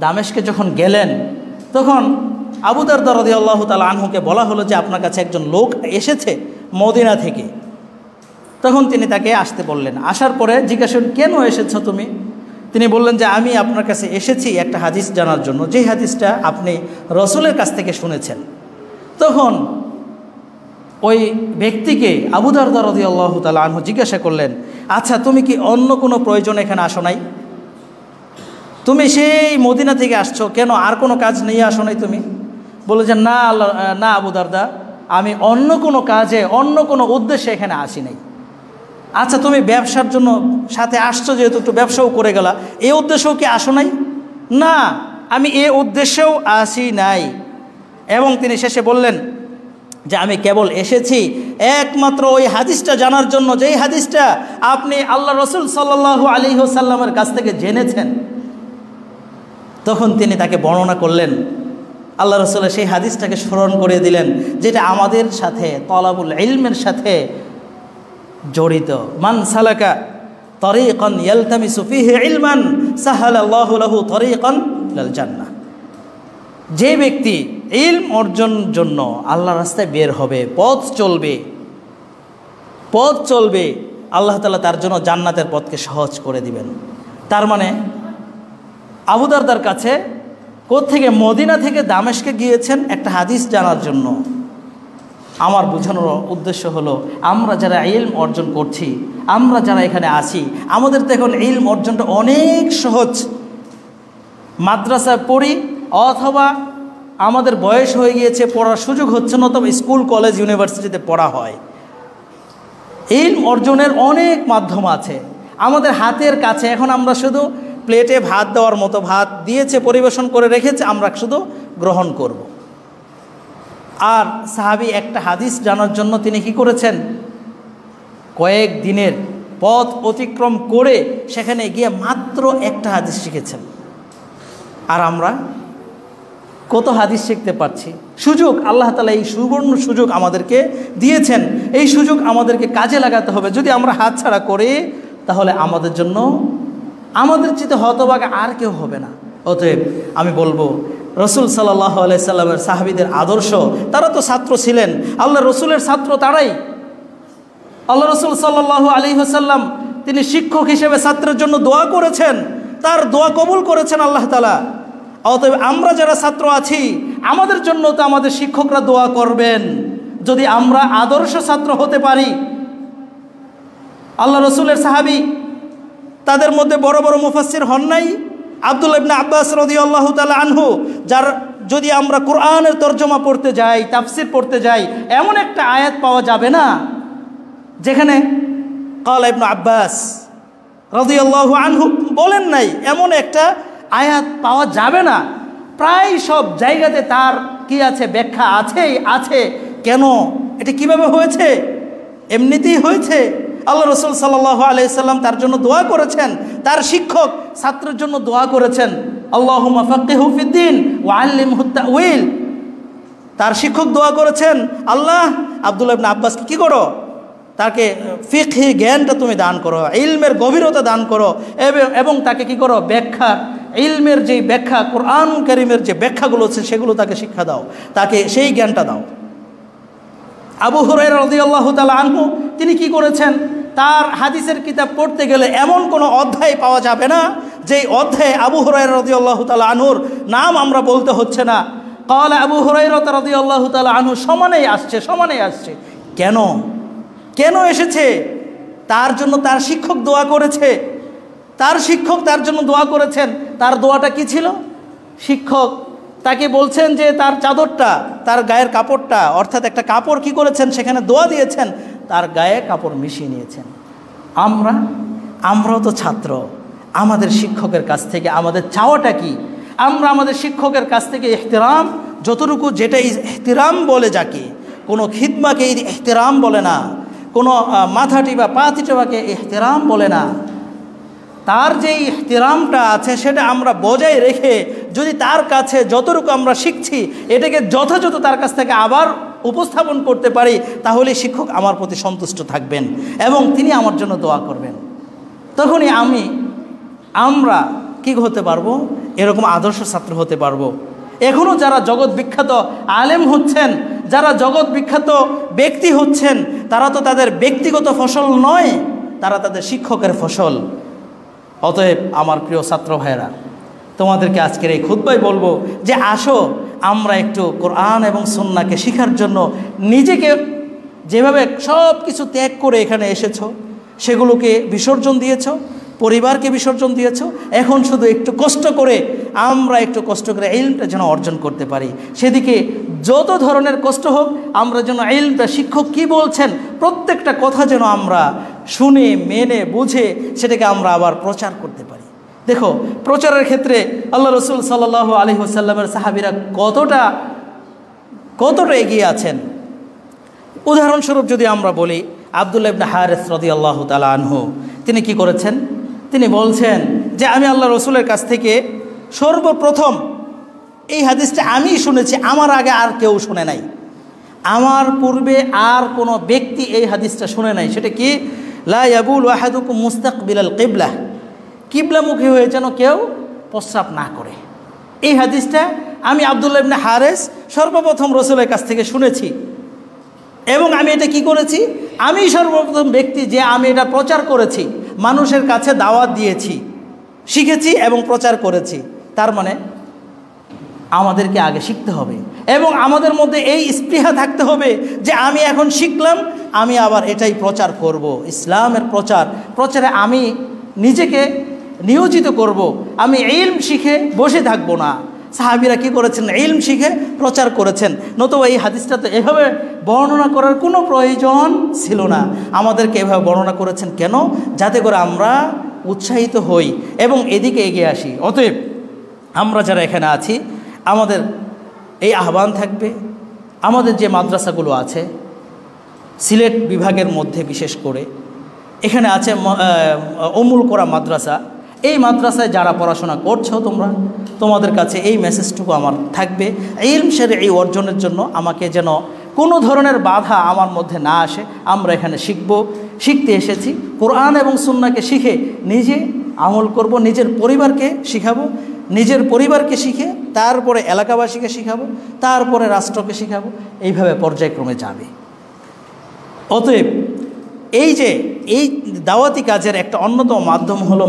S1: দামেস্কে গেলেন তখন আবু দারদা রাদিয়াল্লাহু তাআলা আনহুকে বলা হলো যে আপনার কাছে একজন লোক এসেছে মদিনা থেকে। তখন তিনি তাকে আসতে বললেন। আসার পরে জিজ্ঞাসা করলেন, কেন এসেছো তুমি? তিনি বললেন যে আমি আপনার কাছে এসেছি একটা হাদিস জানার জন্য, যে হাদিসটা আপনি রসুলের কাছ থেকে শুনেছেন। তখন ওই ব্যক্তিকে আবু দারদা রাদিয়াল্লাহু তাআলা আনহু জিজ্ঞাসা করলেন, আচ্ছা তুমি কি অন্য কোনো প্রয়োজনে এখানে আসো নাই? তুমি সেই মদিনা থেকে আসছো, কেন আর কোনো কাজ নিয়ে আসো নাই তুমি? বলে যে না আবু দারদা, আমি অন্য কোনো কাজে অন্য কোনো উদ্দেশ্যে এখানে আসি নাই। আচ্ছা তুমি ব্যবসার জন্য সাথে আসছো, যেহেতু একটু ব্যবসাও করে গেলা, এই উদ্দেশ্যেও কি আসো নাই? না, আমি এ উদ্দেশ্যেও আসি নাই। এবং তিনি শেষে বললেন যে আমি কেবল এসেছি একমাত্র ওই হাদিসটা জানার জন্য, যেই হাদিসটা আপনি আল্লাহ রসুল সাল্লাল্লাহু আলাইহি ওয়াসাল্লামের কাছ থেকে জেনেছেন। তখন তিনি তাকে বর্ণনা করলেন, আল্লাহ রসুলের সেই হাদিসটাকে স্মরণ করে দিলেন, যেটা আমাদের সাথে তলাবুল ইলমের সাথে জড়িত। মান সালাকা তরিকান ইয়ালতামিসু ফিহি ইলমান সাহালাল্লাহু লাহু তরিকান ইলাল জান্নাহ। যে ব্যক্তি ইলম অর্জনের জন্য আল্লাহর রাস্তায় বের হবে, পথ চলবে, আল্লাহ তাআলা তার জন্য জান্নাতের পথকে সহজ করে দিবেন। তার মানে আবু দারদার কাছে কোত্থেকে, মদিনা থেকে দামেস্কে গিয়েছেন একটা হাদিস জানার জন্য। আমার বোঝানোর উদ্দেশ্য হলো, আমরা যারা ইলম অর্জন করছি, আমরা যারা এখানে আছি, আমাদের তো এখন ইলম অর্জনটা অনেক সহজ। মাদ্রাসায় পড়ি অথবা আমাদের বয়স হয়ে গিয়েছে, পড়ার সুযোগ হচ্ছে না, তবে স্কুল কলেজ ইউনিভার্সিটিতে পড়া হয়। ইলম অর্জনের অনেক মাধ্যম আছে আমাদের হাতের কাছে। এখন আমরা শুধু প্লেটে ভাত দেওয়ার মতো, ভাত দিয়েছে, পরিবেশন করে রেখেছে, আমরা শুধু গ্রহণ করব। আর সাহাবী একটা হাদিস জানার জন্য তিনি কি করেছেন, কয়েক দিনের পথ অতিক্রম করে সেখানে গিয়ে মাত্র একটা হাদিস শিখেছেন। আর আমরা কত হাদিস শিখতে পারছি। সুযোগ, আল্লাহ তাআলা এই সুবর্ণ সুযোগ আমাদেরকে দিয়েছেন, এই সুযোগ আমাদেরকে কাজে লাগাতে হবে। যদি আমরা হাতছাড়া করি তাহলে আমাদের জন্য, আমাদের চেয়ে হতভাগা আর কেউ হবে না। অতএব আমি বলবো, রসুল সাল্লাল্লাহু আলাইহি সাল্লামের সাহাবীদের আদর্শ, তারা তো ছাত্র ছিলেন, আল্লাহ রসুলের ছাত্র তারাই। আল্লাহ রসুল সাল্লাল্লাহু আলাইহি ওয়াসাল্লাম তিনি শিক্ষক হিসেবে ছাত্রের জন্য দোয়া করেছেন, তার দোয়া কবুল করেছেন আল্লাহ তাআলা। অতএব আমরা যারা ছাত্র আছি, আমাদের জন্য তো আমাদের শিক্ষকরা দোয়া করবেন, যদি আমরা আদর্শ ছাত্র হতে পারি। আল্লাহ রসুলের সাহাবী, তাদের মধ্যে বড় বড় মুফাসসির হন নাই? আব্দুল্লাহ ইবনে আব্বাস রাদিয়াল্লাহু তাআলা আনহু, যার যদি আমরা কোরআনের তরজমা পড়তে যাই, তাফসির পড়তে যাই, এমন একটা আয়াত পাওয়া যাবে না যেখানে ক্বালা ইবনে আব্বাস রাদিয়াল্লাহু আনহু বলেন নাই, এমন একটা আয়াত পাওয়া যাবে না। প্রায় সব জায়গাতে তার কি আছে, ব্যাখ্যা আছে। কেন, এটা কিভাবে হয়েছে? এমনিতেই হয়েছে। আল্লাহ রসুল সাল্লাল্লাহু আলাইহি সাল্লাম তার জন্য দোয়া করেছেন, তার শিক্ষক ছাত্রের জন্য দোয়া করেছেন, আল্লাহুম্মা ফাক্কিহু ফিদ্দীন ওয়া আল্লিমহু তা'উইল। তার শিক্ষক দোয়া করেছেন, আল্লাহ আব্দুল্লাহ ইবনে আব্বাসকে কি করো, তাকে ফিকহি জ্ঞানটা তুমি দান করো, ইলমের গভীরতা দান করো, এবং তাকে কি করো, ব্যাখ্যা, ইলমের যেই ব্যাখ্যা, কোরআন কারীমের যে ব্যাখ্যাগুলো আছে সেগুলো তাকে শিক্ষা দাও, তাকে সেই জ্ঞানটা দাও। আবু হুরায়রা রাদিয়াল্লাহু তাআলা আনহু তিনি কি করেছেন, তার হাদিসের কিতাব পড়তে গেলে এমন কোনো অধ্যায় পাওয়া যাবে না যেই অধ্যায়ে আবু হুরায়রা রাদিয়াল্লাহু তাআলা আনহুর নাম আমরা বলতে হচ্ছে না। ক্বালা আবু হুরায়রা রাদিয়াল্লাহু তাআলা আনহু সমানেই আসছে। কেন এসেছে? তার জন্য তার শিক্ষক দোয়া করেছে, তার শিক্ষক তার জন্য দোয়া করেছেন। তার দোয়াটা কি ছিল? শিক্ষক তাকে বলছেন যে তার চাদরটা, তার গায়ের কাপড়টা, অর্থাৎ একটা কাপড় কি করেছেন, সেখানে দোয়া দিয়েছেন, তার গায়ে কাপড় মিশিয়ে নিয়েছেন। আমরাও তো ছাত্র, আমাদের শিক্ষকের কাছ থেকে আমাদের চাওয়াটা কি? আমরা আমাদের শিক্ষকের কাছ থেকে ইহতিরাম যতটুকু, যেটা ইহতিরাম বলে যাকে, কোনো খিদমাকে ইহতিরাম বলে না, কোনো মাথাটি বা পা টিটাকে ইহতিরাম বলে না। তার যে ইহতিরামটা আছে সেটা আমরা বজায় রেখে যদি তার কাছে যতটুকু আমরা শিখছি এটাকে যথাযথ তার কাছ থেকে আবার উপস্থাপন করতে পারি, তাহলে শিক্ষক আমার প্রতি সন্তুষ্ট থাকবেন এবং তিনি আমার জন্য দোয়া করবেন। তখনই আমরা কি হতে পারবো? এরকম আদর্শ ছাত্র হতে পারবো। এখনও যারা জগৎ বিখ্যাত আলেম হচ্ছেন, যারা জগৎ বিখ্যাত ব্যক্তি হচ্ছেন, তারা তো তাদের ব্যক্তিগত ফসল নয়, তারা তাদের শিক্ষকের ফসল। অতএব আমার প্রিয় ছাত্র ভাইয়েরা, তোমাদেরকে আজকের এই খুতবায় বলবো যে আসো আমরা একটু কোরআন এবং সুন্নাহকে শেখার জন্য নিজেকে, যেভাবে সব কিছু ত্যাগ করে এখানে এসেছো, সেগুলোকে বিসর্জন দিয়েছো, পরিবারকে বিসর্জন দিয়েছো, এখন শুধু একটু কষ্ট করে আমরা একটু কষ্ট করে ইলমটা যেন অর্জন করতে পারি। সেদিকে যত ধরনের কষ্ট হোক আমরা যেন ইলমটা, শিক্ষক কি বলছেন প্রত্যেকটা কথা যেন আমরা শুনে মেনে বুঝে সেটাকে আমরা আবার প্রচার করতে পারি। দেখো, প্রচারের ক্ষেত্রে আল্লাহ রসুল সাল্লাল্লাহু আলাইহি ওয়াসাল্লামের সাহাবীরা কতটা এগিয়ে আছেন। উদাহরণস্বরূপ যদি আমরা বলি, আব্দুল্লাহ ইবনে হারিস রাদিয়াল্লাহু তাআলা আনহু, তিনি কি করেছেন? তিনি বলছেন যে আমি আল্লাহ রসুলের কাছ থেকে সর্বপ্রথম এই হাদিসটা আমি শুনেছি, আমার আগে আর কেউ শুনে নাই, আমার পূর্বে আর কোনো ব্যক্তি এই হাদিসটা শুনে নাই। সেটা কি? লা ইয়াবুলু আহাদুকুম মুস্তাকবিলাল কিবলা, কিবলামুখী হয়ে যেন কেউ প্রস্রাব না করে। এই হাদিসটা আমি আব্দুল্লাহ ইবনে হারিস সর্বপ্রথম রসুলের কাছ থেকে শুনেছি এবং আমি এটা কি করেছি? আমি সর্বপ্রথম ব্যক্তি যে আমি এটা প্রচার করেছি, মানুষের কাছে দাওয়াত দিয়েছি, শিখেছি এবং প্রচার করেছি। তার মানে আমাদেরকে আগে শিখতে হবে এবং আমাদের মধ্যে এই স্পৃহা থাকতে হবে যে আমি এখন শিখলাম, আমি আবার এটাই প্রচার করব। ইসলামের প্রচারে আমি নিজেকে নিয়োজিত করব। আমি ইলম শিখে বসে থাকবো না। সাহাবীরা কি করেছেন? ইলম শিখে প্রচার করেছেন। নতুবা এই হাদিসটা তো এভাবে বর্ণনা করার কোনো প্রয়োজন ছিল না। আমাদেরকে এভাবে বর্ণনা করেছেন কেন? যাতে করে আমরা উৎসাহিত হই এবং এদিকে এগিয়ে আসি। অতএব আমরা যারা এখানে আছি, আমাদের এই আহ্বান থাকবে, আমাদের যে মাদ্রাসাগুলো আছে সিলেট বিভাগের মধ্যে, বিশেষ করে এখানে আছে উম্মুল কোরা মাদ্রাসা। এই মাদ্রাসায় যারা পড়াশোনা করছো তোমাদের কাছে এই মেসেজটুকু আমার থাকবে, ইলম শরঈ অর্জনের জন্য আমাকে যেন কোনো ধরনের বাধা আমার মধ্যে না আসে। আমরা এখানে শিখতে এসেছি, কোরআন এবং সুন্নাহকে শিখে নিজে আমল করব, নিজের পরিবারকে শিখাবো, নিজের পরিবারকে শিখে তারপরে এলাকাবাসীকে শিখাবো, তারপরে রাষ্ট্রকে শিখাবো, এইভাবে পর্যায়ক্রমে যাবে। অতএব এই দাওয়াতি কাজের একটা অন্যতম মাধ্যম হলো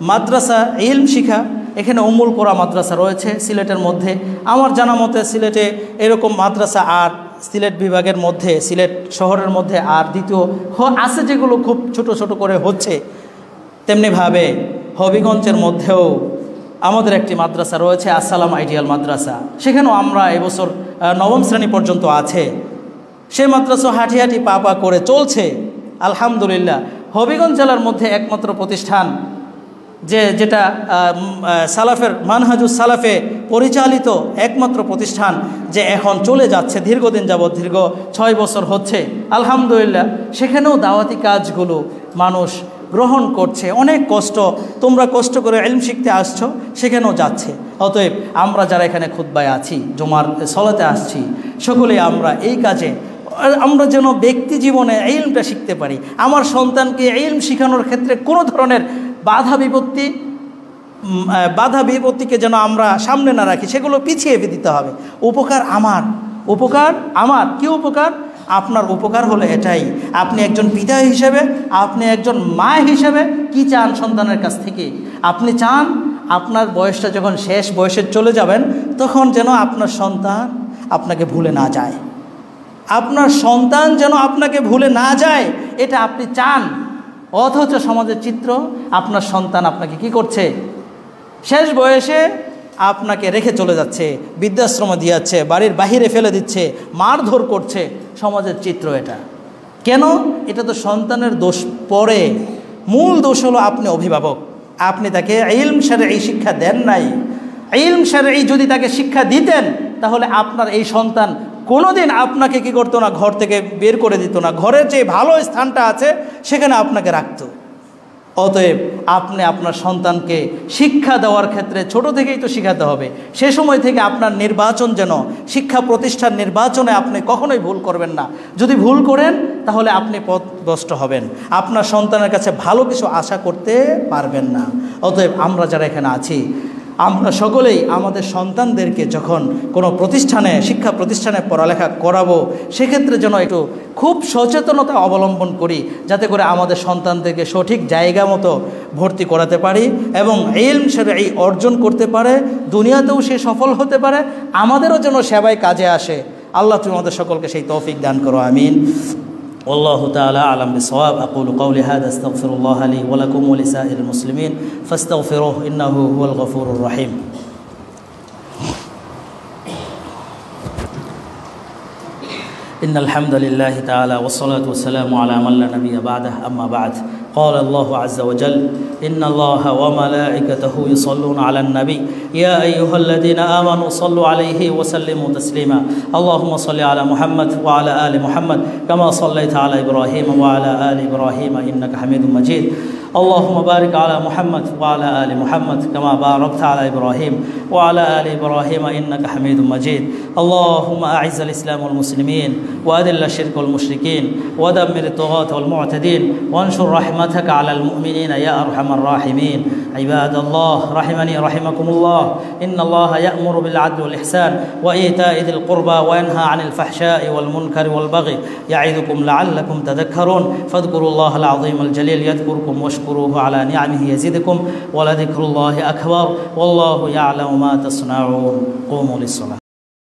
S1: মাদ্রাসা ইলম শিখা। এখানে উম্মুল কোরা মাদ্রাসা রয়েছে সিলেটের মধ্যে। আমার জানা মতে সিলেটে এরকম মাদ্রাসা আর সিলেট বিভাগের মধ্যে, সিলেট শহরের মধ্যে আর দ্বিতীয় আছে, যেগুলো খুব ছোট ছোট করে হচ্ছে। তেমনিভাবে হবিগঞ্জের মধ্যেও আমাদের একটি মাদ্রাসা রয়েছে, আসসালাম আইডিয়াল মাদ্রাসা। সেখানেও আমরা এবছর 9ম শ্রেণী পর্যন্ত আছে। সে মাদ্রাসা হাঁটি হাঁটি পা পা করে চলছে আলহামদুলিল্লাহ। হবিগঞ্জ জেলার মধ্যে একমাত্র প্রতিষ্ঠান যেটা সালাফের মানহাজুস সালাফে পরিচালিত একমাত্র প্রতিষ্ঠান যে এখন চলে যাচ্ছে দীর্ঘদিন যাবৎ, দীর্ঘ 6 বছর হচ্ছে আলহামদুলিল্লাহ। সেখানেও দাওয়াতি কাজগুলো মানুষ গ্রহণ করছে। অনেক কষ্ট, তোমরা কষ্ট করে ইলম শিখতে আসছো, সেখানেও যাচ্ছে। অতএব আমরা যারা এখানে খুতবায় আছি, জুমার সলাতে আসছি, সকলে আমরা এই কাজে আমরা যেন ব্যক্তি জীবনে ইলমটা শিখতে পারি। আমার সন্তানকে ইলম শেখানোর ক্ষেত্রে কোনো ধরনের বাধা বিপত্তিকে যেন আমরা সামনে না রাখি, সেগুলো পিছিয়ে দিতে হবে। উপকার আমার কি উপকার? আপনার উপকার হলো এটাই, আপনি একজন পিতা হিসেবে, আপনি একজন মা হিসেবে কি চান সন্তানের কাছ থেকে? আপনি চান আপনার বয়সটা যখন শেষ বয়সে চলে যাবেন, তখন যেন আপনার সন্তান আপনাকে ভুলে না যায়। আপনার সন্তান যেন আপনাকে ভুলে না যায়, এটা আপনি চান। অথচ সমাজের চিত্র, আপনার সন্তান আপনাকে কি করছে? শেষ বয়সে আপনাকে রেখে চলে যাচ্ছে, বৃদ্ধাশ্রমে দিয়ে যাচ্ছে, বাড়ির বাহিরে ফেলে দিচ্ছে, মারধর করছে। সমাজের চিত্র এটা। কেন? এটা তো সন্তানের দোষ পড়ে। মূল দোষ হলো আপনি অভিভাবক, আপনি তাকে ইলম শরঈ শিক্ষা দেন নাই। ইলম শারঈ যদি তাকে শিক্ষা দিতেন, তাহলে আপনার এই সন্তান কোনোদিন আপনাকে কি করতো না, ঘর থেকে বের করে দিত না, ঘরের যে ভালো স্থানটা আছে সেখানে আপনাকে রাখতো। অতএব আপনি আপনার সন্তানকে শিক্ষা দেওয়ার ক্ষেত্রে ছোট থেকেই তো শেখাতে হবে। সে সময় থেকে আপনার নির্বাচন যেন, শিক্ষা প্রতিষ্ঠান নির্বাচনে আপনি কখনোই ভুল করবেন না। যদি ভুল করেন তাহলে আপনি পথভ্রষ্ট হবেন, আপনার সন্তানের কাছে ভালো কিছু আশা করতে পারবেন না। অতএব আমরা যারা এখানে আছি, আমরা সকলেই আমাদের সন্তানদেরকে যখন কোনো প্রতিষ্ঠানে, শিক্ষা প্রতিষ্ঠানে পড়ালেখা করাবো, সেক্ষেত্রে যেন একটু খুব সচেতনতা অবলম্বন করি, যাতে করে আমাদের সন্তানদেরকে সঠিক জায়গা মতো ভর্তি করাতে পারি এবং ইলম শারঈ অর্জন করতে পারে, দুনিয়াতেও সে সফল হতে পারে, আমাদেরও যেন সেবায় কাজে আসে। আল্লাহ তুমি আমাদের সকলকে সেই তৌফিক দান করো, আমিন। والله تعالى أعلم بالصواب. أقول قولي هذا استغفر الله لي ولكم ولسائر المسلمين فاستغفروه إنه هو الغفور الرحيم. إن الحمد لله تعالى والصلاة والسلام على من لا نبي بعده. أما بعد، قال الله عز وجل: إن الله وملائكته يصلون على النبي يا أيها الذين آمنوا صلوا عليه وسلموا تسليما. اللهم صل على محمد وعلى آل محمد كما صليت على إبراهيم وعلى آل إبراهيم إنك حميد مجيد. اللهم بارك على محمد وعلى آل محمد كما باركت على إبراهيم وعلى آل إبراهيم إنك حميد مجيد. اللهم أعز الإسلام والمسلمين وأذل الشرك والمشركين ودمر الطغاة والمعتدين وانشر رحمتك على المؤمنين يا أرحم الراحمين. عباد الله رحمني رحمكم الله، إن الله يأمر بالعدل والإحسان وإيتاء ذي القربى وينهى عن الفحشاء والمنكر والبغي يعظكم لعلكم تذكرون. فاذكروا الله العظيم الجليل يذكركم واشكروه على نعمه يزدكم ولذكر الله أكبر والله يعلم ما تصنعون. قوموا للصلاة.